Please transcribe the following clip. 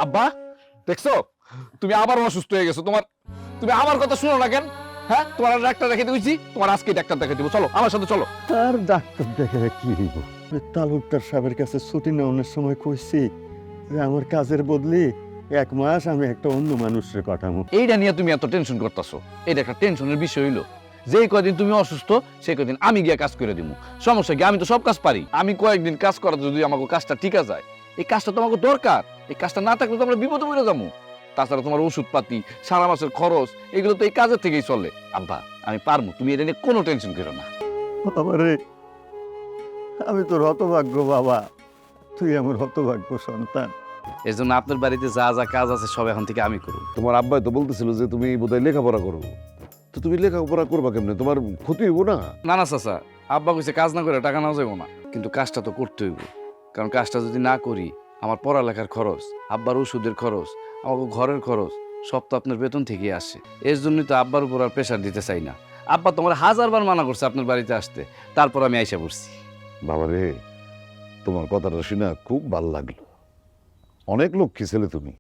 আব্বা দেখছো, তুমি আবার অসুস্থ হয়ে গেছো। তুমি আমার কথা শুনো না কেন? হ্যাঁ, তোমার আর ডাক্তার দেখাতে হইছি, তোমার আজকে ডাক্তার দেখাতে দিব। চলো আমার সাথে চলো। আর ডাক্তার দেখে কি হইব? তালুকদার সাহেবের কাছে ছুটি নেওয়ার সময় কইছি যে আমার কাজের বদলি 1 মাস আমি একটা অন্য মানুষের কাটামো। এইটা নিয়ে তুমি এত টেনশন করতেছো, এটা একটা টেনশনের বিষয় হইলো। যেই কয়দিন তুমি অসুস্থ সেই কয়দিন আমি গিয়ে কাজ করে দিব। সমস্যা কি, আমি তো সব কাজ পারি। আমি কয়েকদিন কাজ করাতে যদি আমাকে কাজটা টিকা যায়, এই কাজটা তো আমাকে দরকার। এই কাজটা না থাকলে তো আমরা বিপদে পড়ে যাবো। তাছাড়া তোমার ওষুধপাতি, সারা মাসের খরচ, এগুলো তো এই কাজের থেকেই চলে। আব্বা আমি পারবো, তুমি এটা নিয়ে কোনো টেনশন করো না। বাবারে, আমি তোর হতভাগ্য বাবা, তুই আমার হতভাগ্য সন্তান। এই জন্য আপনার বাড়িতে যা যা কাজ আছে সব এখন থেকে আমি করব। তোমার আব্বাই তো বলতেছিল যে তুমি বোধহয় লেখাপড়া করো, তো তুমি লেখাপড়া করবা কেমনে? তোমার ক্ষতি হইব না? না না চাচা, আব্বা কইছে কাজ না করে টাকা নেওয়া যাবো না, কিন্তু কাজটা তো করতে হইব। কারণ কাজটা যদি না করি, আমার পড়ালেখার খরচ, আব্বার ওষুধের খরচ, আমাকে ঘরের খরচ সব তো আপনার বেতন থেকেই আসে। এর জন্যই তো আব্বার উপর আর প্রেশার দিতে চাই না। আব্বা তোমার 1000বার মানা করছে আপনার বাড়িতে আসতে, তারপর আমি আইসা পড়ছি। বাবারে, তোমার কথাটা শুনে খুব ভালো লাগলো। অনেক লক্ষ্মী ছেলে তুমি।